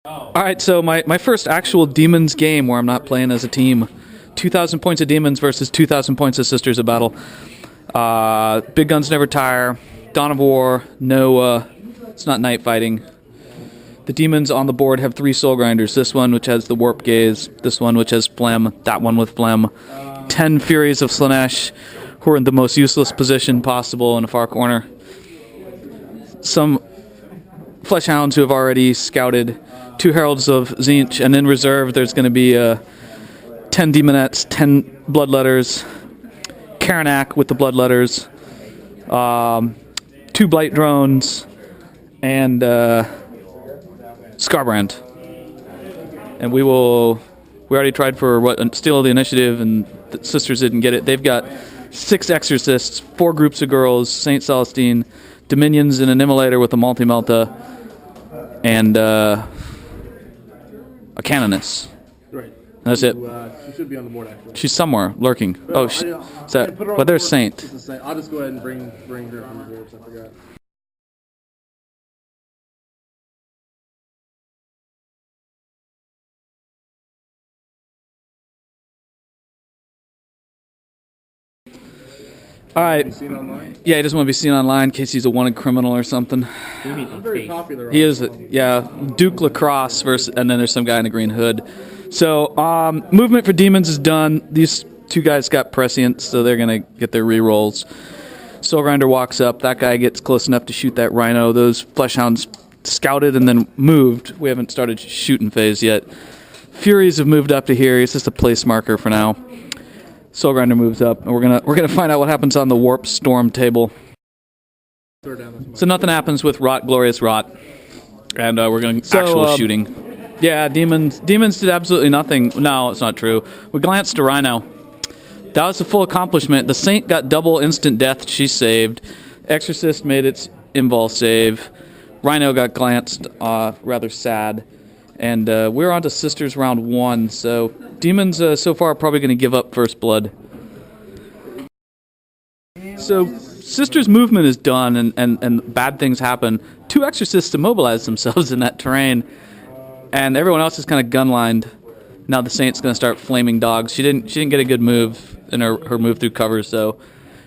Alright, so my first actual Demons game where I'm not playing as a team. 2,000 points of Demons versus 2,000 points of Sisters of Battle. Big Guns Never Tire. Dawn of War. No, it's not night fighting. The Demons on the board have 3 Soul Grinders. This one, which has the Warp Gaze. This one, which has Phlegm. That one with Phlegm. 10 Furies of Slanesh, who are in the most useless position possible in a far corner. Some Flesh Hounds who have already scouted. 2 Heralds of Tzeentch, and in reserve there's going to be 10 Demonettes, 10 Bloodletters, Karanak with the Bloodletters, 2 Blight Drones, and Skarbrand. And we already tried for Steal the Initiative, and the Sisters didn't get it. They've got 6 Exorcists, 4 groups of girls, Saint Celestine, Dominions, and an Immolator with a Multi-Melta, and a Canoness. Right. That's it. She should be on the board, actually. She's somewhere, lurking. Well, But there's Saint. I'll just go ahead and bring her from reserves. I forgot. Alright. Seen online? Yeah, he doesn't want to be seen online in case he's a wanted criminal or something. I'm very popular. He is, yeah. Duke Lacrosse versus, and then there's some guy in a green hood. So, movement for Demons is done. These 2 guys got prescience, so they're going to get their rerolls. Soul Grinder walks up. That guy gets close enough to shoot that Rhino. Those Flesh Hounds scouted and then moved. We haven't started shooting phase yet. Furies have moved up to here. It's just a place marker for now. Soul Grinder moves up, and we're gonna find out what happens on the Warp Storm table. So nothing happens with Rot, Glorious Rot, and we're going actual shooting. Yeah, Demons did absolutely nothing. No, it's not true. We glanced to Rhino. That was a full accomplishment. The Saint got double instant death. She saved. Exorcist made its invul save. Rhino got glanced. Rather sad. And we're on to Sisters round 1, so Demons so far are probably going to give up first blood. So Sisters' movement is done, and bad things happen. 2 Exorcists immobilize themselves in that terrain, and everyone else is kind of gun-lined. Now the Saint's going to start flaming dogs. She didn't get a good move in her move through cover, so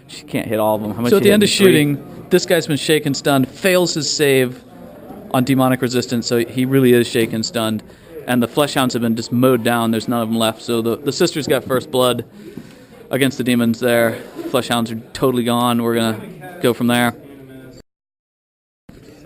she can't hit all of them. So at the end of shooting, this guy's been shaken, stunned, fails his save on demonic resistance, so he really is shaken, stunned. And the Flesh Hounds have been just mowed down. There's none of them left. So the Sisters got first blood against the Demons there. Flesh Hounds are totally gone. We're going to go from there.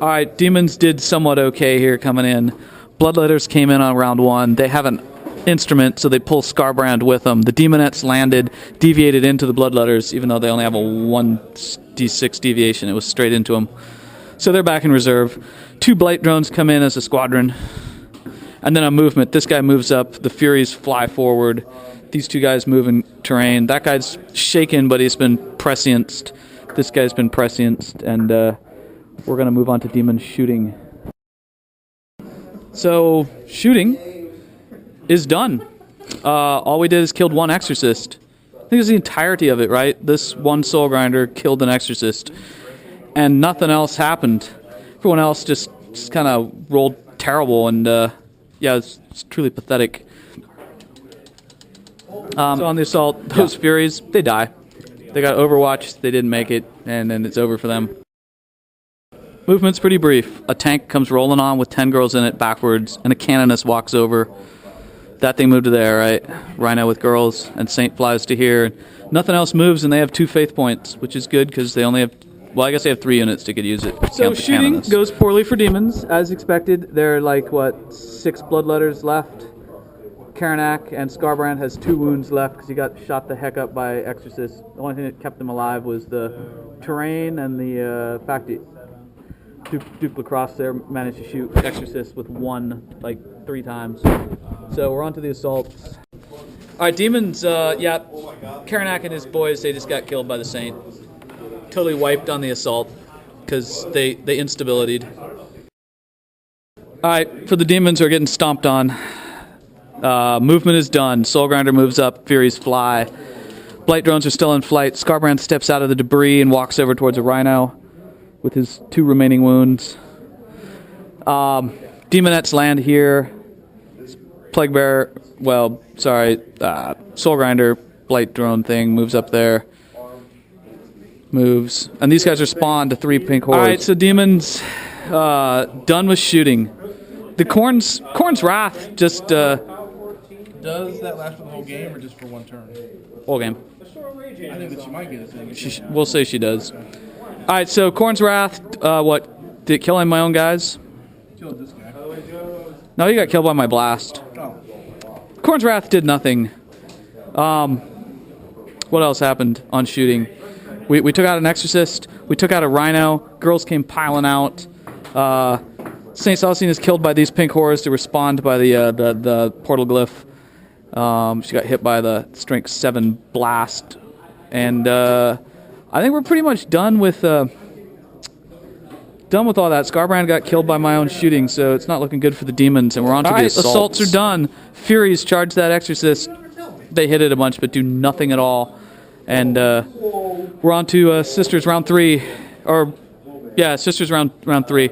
All right, Demons did somewhat okay here coming in. Bloodletters came in on round 1. They have an instrument, so they pull Skarbrand with them. The Demonettes landed, deviated into the Bloodletters, even though they only have a 1d6 deviation. It was straight into them. So they're back in reserve. 2 Blight Drones come in as a squadron. And then on movement, this guy moves up. The Furies fly forward. These 2 guys move in terrain. That guy's shaken, but he's been prescienced. This guy's been prescienced. And we're going to move on to Demon shooting. So, shooting is done. All we did is killed 1 Exorcist. I think it's the entirety of it, right? This 1 Soul Grinder killed an Exorcist. And nothing else happened. Everyone else just kind of rolled terrible, and yeah, it's truly pathetic. So on the assault, those Furies, they die. They got Overwatch, they didn't make it, and then it's over for them. Movement's pretty brief. A tank comes rolling on with 10 girls in it backwards, and a Canoness walks over. That thing moved to there, right? Rhino with girls, and Saint flies to here. Nothing else moves, and they have 2 faith points, which is good because they only have, well, I guess they have 3 units to could use it. So shooting goes poorly for Demons, as expected. There are 6 Bloodletters left. Karanak and Skarbrand has 2 wounds left because he got shot the heck up by Exorcist. The only thing that kept him alive was the terrain and the fact that Duke Lacrosse there managed to shoot Exorcist with 1, 3 times. So we're on to the assaults. Alright, Demons, yeah, Karanak and his boys, they just got killed by the Saint. Totally wiped on the assault because they instabilitied. Alright, for the Demons who are getting stomped on, movement is done. Soul Grinder moves up, Furies fly. Blight Drones are still in flight. Skarbrand steps out of the debris and walks over towards a Rhino with his 2 remaining wounds. Demonettes land here. Plague Bearer, Soul Grinder, Blight Drone thing moves up there. Moves. And these guys are spawned to 3 pink hordes. Alright, so demons done with shooting. The Corn's Wrath just Does that last for the whole game or just for one turn? whole game. I think that she might get a thing. We'll say she does. Alright, so Corn's Wrath, what? Did it kill any of my own guys? Killed this guy. No, he got killed by my blast. Oh. Corn's Wrath did nothing. What else happened on shooting? We took out an Exorcist. We took out a Rhino. Girls came piling out. St. Celestine is killed by these pink horrors to respond by the portal glyph. She got hit by the Strength 7 blast. And I think we're pretty much done with all that. Scarbrand got killed by my own shooting, so it's not looking good for the demons. And we're on to the assaults. Assaults are done. Furies charge that Exorcist. They hit it a bunch, but do nothing at all. And we're on to Sisters round 3. Sisters round 3.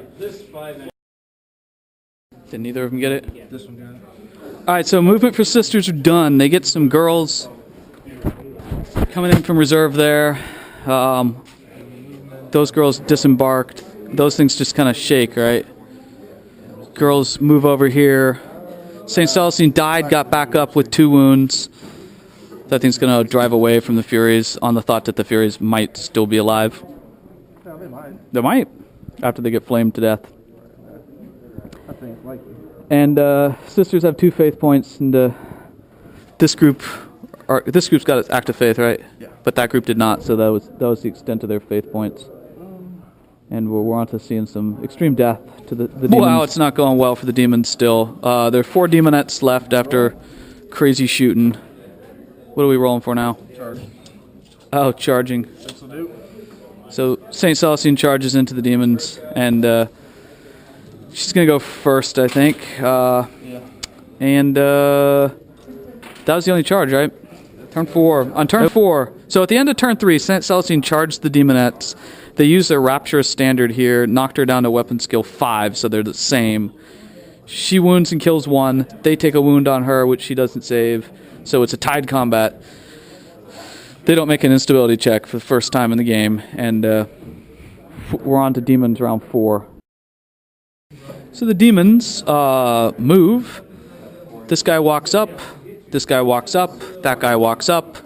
Did neither of them get it? This one got it. Alright, so movement for Sisters are done. They get some girls coming in from reserve there. Those girls disembarked. Those things just kind of shake, right? Girls move over here. St. Celestine died, got back up with 2 wounds. That thing's going to drive away from the Furies on the thought that the Furies might still be alive. No, they might. They might, after they get flamed to death. I think it's likely. And Sisters have 2 faith points, and this group's got its active faith, right? Yeah. But that group did not, so that was the extent of their faith points. And we're on to seeing some extreme death to the demons. Wow, it's not going well for the demons still. There are 4 demonettes left after crazy shooting. What are we rolling for now? Charge. Oh, charging. This'll do. So St. Celestine charges into the demons, and she's going to go first, I think. Yeah. And that was the only charge, right? Turn 4. On turn 4, so at the end of turn 3, St. Celestine charged the demonettes. They used their Rapturous Standard here, knocked her down to weapon skill 5, so they're the same. She wounds and kills 1. They take a wound on her, which she doesn't save. So it's a tied combat. They don't make an instability check for the first time in the game, and we're on to demons round 4. So the demons move. This guy walks up. This guy walks up. That guy walks up.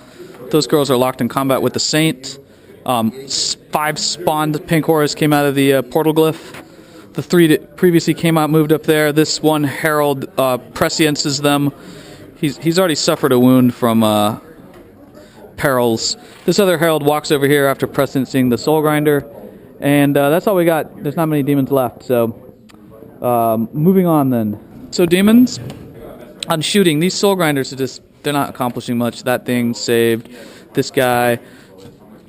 Those girls are locked in combat with the Saint. 5 spawned pink horrors came out of the portal glyph. The 3 that previously came out moved up there. This one herald presciences them. He's already suffered a wound from perils. This other herald walks over here after presciencing the Soul Grinder, and that's all we got. There's not many demons left, so moving on then. So demons on shooting. These Soul Grinders are they're not accomplishing much. That thing saved. This guy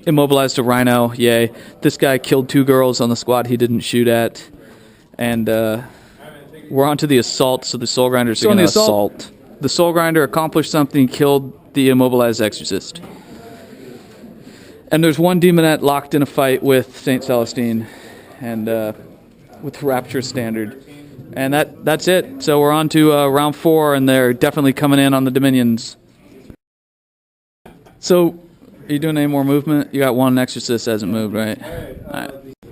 immobilized a Rhino. Yay. This guy killed 2 girls on the squad he didn't shoot at, and we're on to the assault. So the Soul Grinders are going to assault. The Soul Grinder accomplished something, killed the immobilized Exorcist. And there's 1 demonette locked in a fight with St. Celestine, and with Rapture Standard. And that's it. So we're on to round 4, and they're definitely coming in on the Dominions. So, are you doing any more movement? You got 1 Exorcist hasn't moved, right?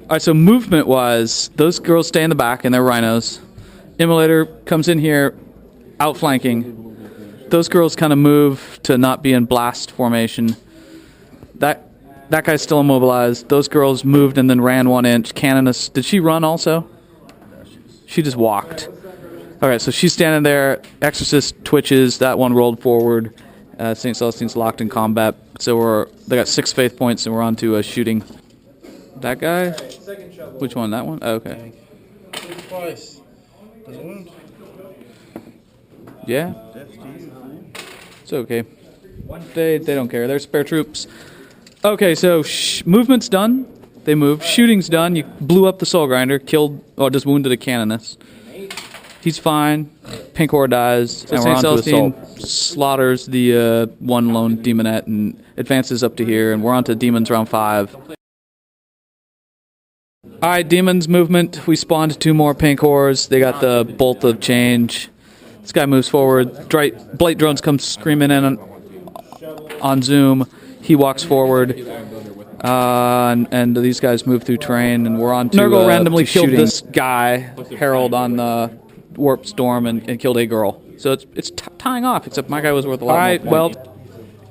Alright, so movement-wise, those girls stay in the back, and they're Rhinos. Immolator comes in here, outflanking. Those girls kind of move to not be in blast formation. That guy's still immobilized. Those girls moved and then ran 1 inch. Canoness, did she run also? She just walked. Alright, so she's standing there. Exorcist twitches. That one rolled forward. St. Celestine's locked in combat. So they got 6 faith points, and we're on to shooting. That guy? Which one? That one? Oh, okay. Twice. Does it wound? Yeah. It's okay. They don't care. They're spare troops. Okay, so movement's done. They moved. Shooting's done. You blew up the Soul Grinder, just wounded a Canoness. He's fine. Pink Horror dies, and we're on to assault. Slaughters the 1 lone demonette and advances up to here, and we're on to demons round 5. All right, Demons movement. We spawned 2 more pink whores. They got the bolt of change. This guy moves forward. Blight drones come screaming in on Zoom. He walks forward. And these guys move through terrain, and we're on to Nurgle randomly killed shooting. this guy, Harold, on the Warp Storm and killed a girl. So it's tying off, except my guy was worth a lot more. All right, well,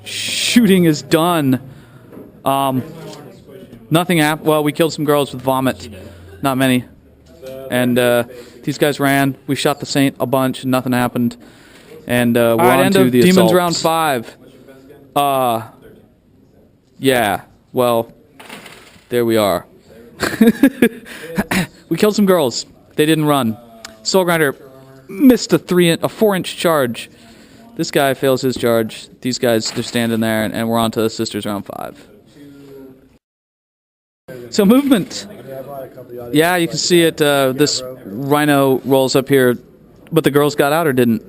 shooting is done. Nothing happened. Well, we killed some girls with vomit. Not many. And these guys ran. We shot the Saint a bunch, and nothing happened. And we're on to the Demons assault. round 5. Yeah, well, there we are. We killed some girls. They didn't run. Soul Grinder missed a 4-inch charge. This guy fails his charge. These guys just standing there, and we're on to the Sisters round 5. So movement. Yeah, you can see it. This Rhino rolls up here, but the girls got out or didn't?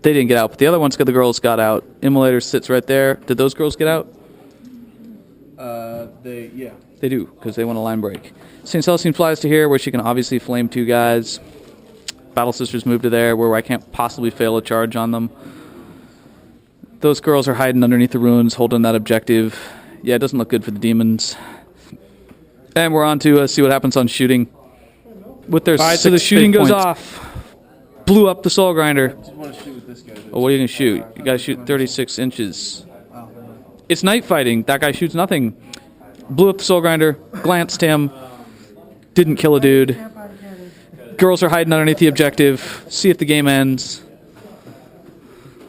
They didn't get out, but the other ones, the girls got out. Immolator sits right there. Did those girls get out? Yeah. They do, because they want a line break. St. Celestine flies to here, where she can obviously flame 2 guys. Battle Sisters move to there, where I can't possibly fail a charge on them. Those girls are hiding underneath the ruins, holding that objective. Yeah, it doesn't look good for the Demons. And we're on to see what happens on shooting. With their So the shooting goes off. Blew up the Soul Grinder. I want to shoot with this guy. Oh, what are you going to shoot? You got to shoot 36 inches. It's night fighting. That guy shoots nothing. Blew up the Soul Grinder, glanced him, didn't kill a dude. Girls are hiding underneath the objective. See if the game ends.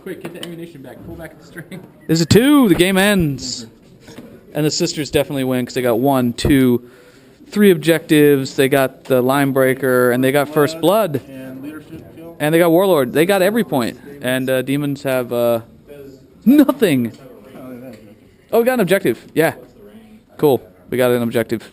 Quick, get the ammunition back. Pull back the string. There's a 2. The game ends. And the Sisters definitely win because they got 1, 2, 3 objectives. They got the Line Breaker, and they got First Blood. And leadership kill. And they got Warlord. They got every point. And Demons have nothing. Oh, we got an objective. Yeah. Cool. We got an objective.